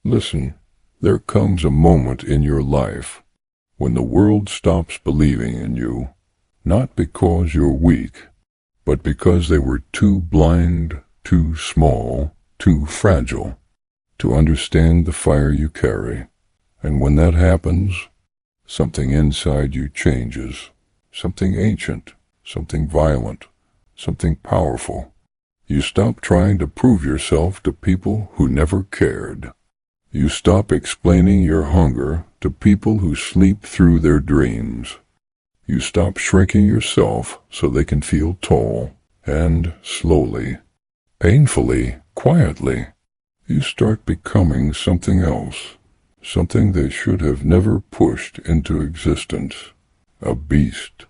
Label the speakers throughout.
Speaker 1: Listen, there comes a moment in your life when the world stops believing in you, not because you're weak, but because they were too blind, too small, too fragile to understand the fire you carry. And when that happens, something inside you changes, something ancient, something violent, something powerful. You stop trying to prove yourself to people who never cared. You stop explaining your hunger to people who sleep through their dreams. You stop shrinking yourself so they can feel tall, and slowly, painfully, quietly, you start becoming something else, something they should have never pushed into existence. A beast,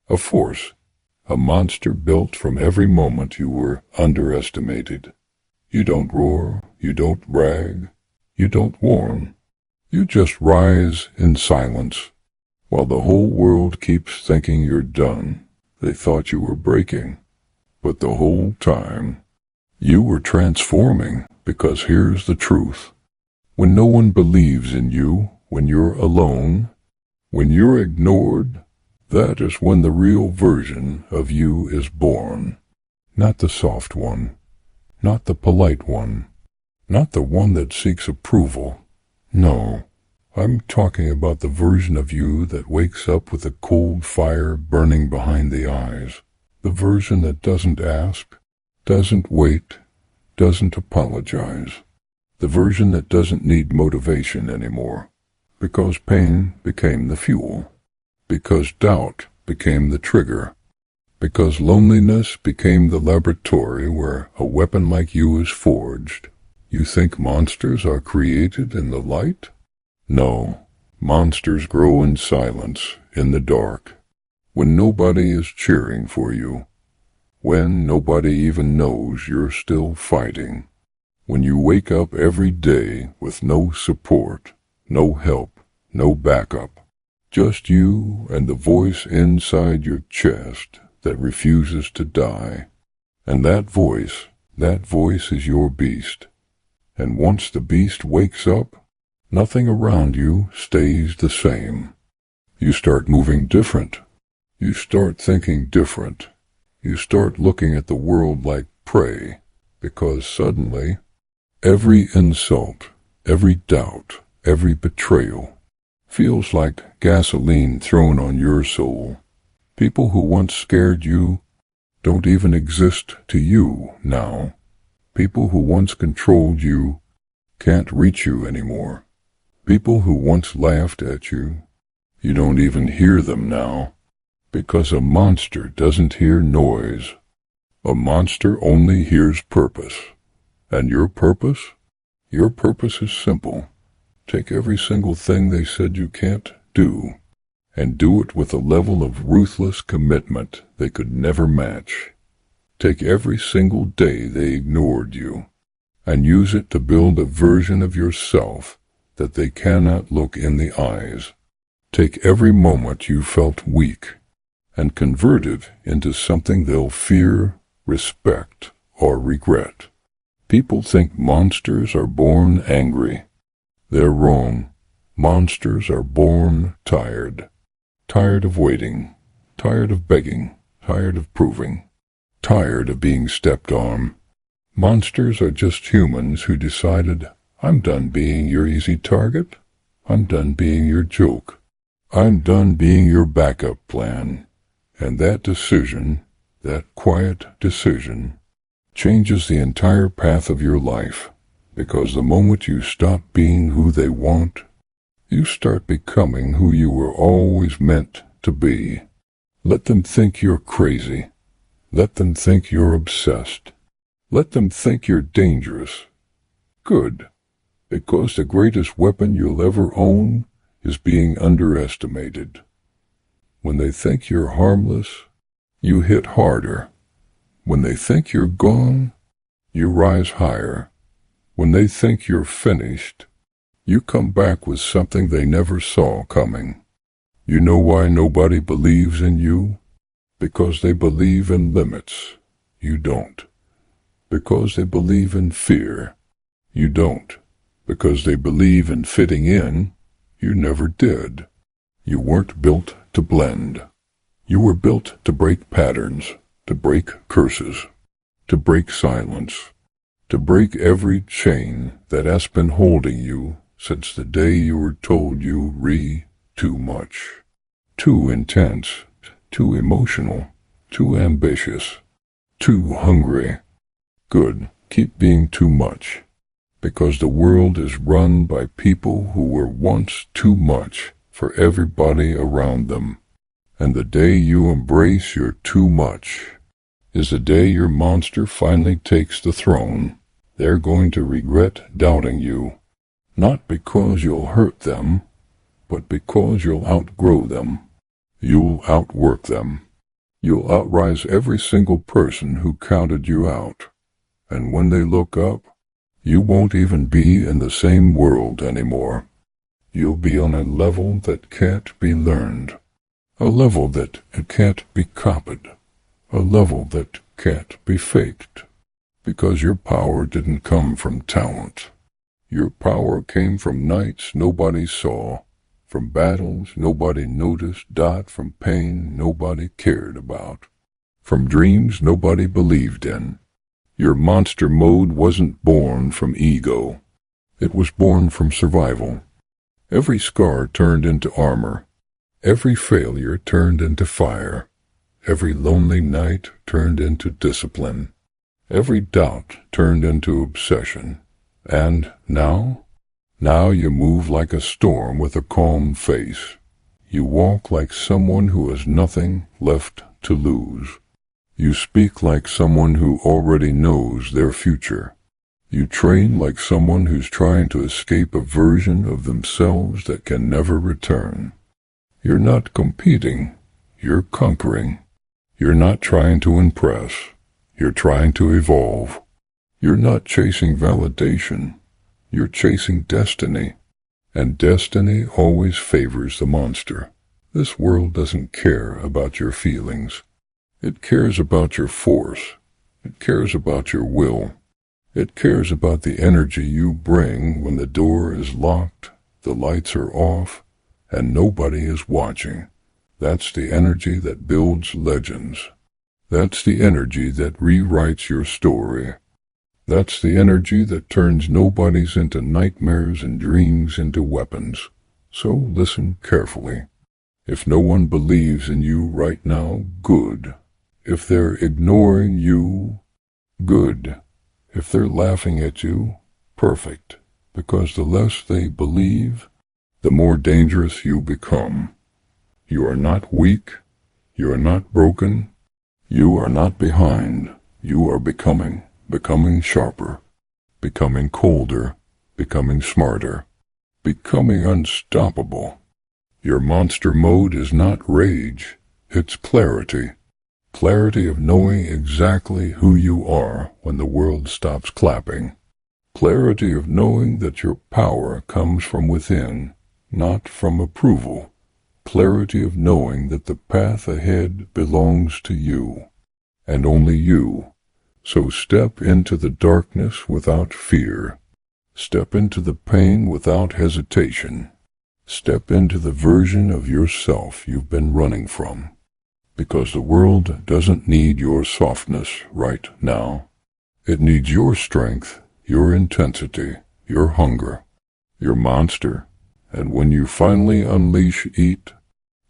Speaker 1: a force, a monster built from every moment you were underestimated. You don't roar, you don't brag, you don't warn. You just rise in silence, while the whole world keeps thinking you're done. They thought you were breaking, but the whole time, you were transforming, because here's the truth. When no one believes in you, when you're alone, when you're ignored, that is when the real version of you is born. Not the soft one, not the polite one, not the one that seeks approval. No, I'm talking about the version of you that wakes up with a cold fire burning behind the eyes. The version that doesn't ask, doesn't wait, doesn't apologize. The version that doesn't need motivation anymore, because pain became the fuel, because doubt became the trigger, because loneliness became the laboratory where a weapon like you is forged. You think monsters are created in the light? No, monsters grow in silence, in the dark, when nobody is cheering for you, when nobody even knows you're still fighting, when you wake up every day with no support, no help, no backup, just you and the voice inside your chest that refuses to die. And that voice is your beast. And once the beast wakes up, nothing around you stays the same. You start moving different. You start thinking different. You start looking at the world like prey, because suddenly, every insult, every doubt, every betrayal feels like gasoline thrown on your soul. People who once scared you don't even exist to you now. People who once controlled you can't reach you anymore. People who once laughed at you, you don't even hear them now, because a monster doesn't hear noise. A monster only hears purpose. And your purpose? Your purpose is simple. Take every single thing they said you can't do, and do it with a level of ruthless commitment they could never match. Take every single day they ignored you, and use it to build a version of yourself that they cannot look in the eyes. Take every moment you felt weak, and convert it into something they'll fear, respect, or regret. People think monsters are born angry. They're wrong. Monsters are born tired. Tired of waiting. Tired of begging. Tired of proving. Tired of being stepped on. Monsters are just humans who decided, I'm done being your easy target. I'm done being your joke. I'm done being your backup plan. And that decision, that quiet decision, changes the entire path of your life. Because the moment you stop being who they want, you start becoming who you were always meant to be. Let them think you're crazy. Let them think you're obsessed. Let them think you're dangerous. Good, because the greatest weapon you'll ever own is being underestimated. When they think you're harmless, you hit harder. When they think you're gone, you rise higher. When they think you're finished, you come back with something they never saw coming. You know why nobody believes in you? Because they believe in limits. You don't. Because they believe in fear. You don't. because they believe in fitting in. You never did. You weren't built to blend. You were built to break patterns, to break curses, to break silence, to break every chain that has been holding you since the day you were told you were too much, too intense, too emotional, too ambitious, too hungry. Good, keep being too much, because the world is run by people who were once too much for everybody around them. And the day you embrace your too much is the day your monster finally takes the throne. They're going to regret doubting you, not because you'll hurt them, but because you'll outgrow them. You'll outwork them. You'll outrise every single person who counted you out. And when they look up, you won't even be in the same world anymore. You'll be on a level that can't be learned, a level that can't be copied, a level that can't be faked, because your power didn't come from talent. Your power came from nights nobody saw, from battles nobody noticed, from pain nobody cared about, from dreams nobody believed in. Your monster mode wasn't born from ego. It was born from survival. Every scar turned into armor. Every failure turned into fire. Every lonely night turned into discipline. Every doubt turned into obsession. And now you move like a storm with a calm face. You walk like someone who has nothing left to lose. You speak like someone who already knows their future. You train like someone who's trying to escape a version of themselves that can never return. You're not competing. You're conquering. You're not trying to impress. You're trying to evolve. You're not chasing validation. You're chasing destiny. And destiny always favors the monster. This world doesn't care about your feelings. It cares about your force. It cares about your will. It cares about the energy you bring when the door is locked, the lights are off, and nobody is watching. That's the energy that builds legends. That's the energy that rewrites your story. That's the energy that turns nobodies into nightmares and dreams into weapons. So listen carefully. If no one believes in you right now, good. If they're ignoring you, good. If they're laughing at you, perfect. Because the less they believe, the more dangerous you become. You are not weak. You are not broken. You are not behind. You are becoming sharper, becoming colder, becoming smarter, becoming unstoppable. Your monster mode is not rage, it's clarity. Clarity of knowing exactly who you are when the world stops clapping. Clarity of knowing that your power comes from within, not from approval. Clarity of knowing that the path ahead belongs to you, and only you. So step into the darkness without fear. Step into the pain without hesitation. Step into the version of yourself you've been running from. Because the world doesn't need your softness right now. It needs your strength, your intensity, your hunger, your monster. And when you finally unleash it,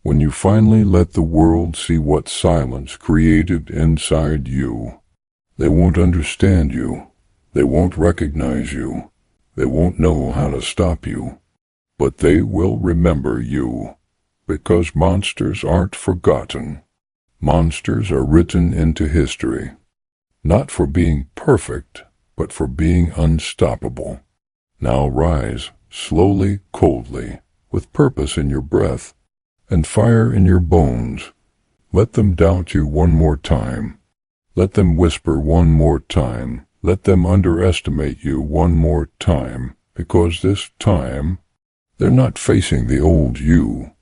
Speaker 1: when you finally let the world see what silence created inside you, they won't understand you. They won't recognize you. They won't know how to stop you. But they will remember you. Because monsters aren't forgotten. Monsters are written into history. Not for being perfect, but for being unstoppable. Now rise, slowly, coldly, with purpose in your breath, and fire in your bones. Let them doubt you one more time. Let them whisper one more time. Let them underestimate you one more time, because this time, they're not facing the old you.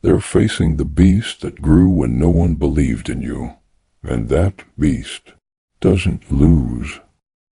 Speaker 1: They're facing the beast that grew when no one believed in you. And that beast doesn't lose.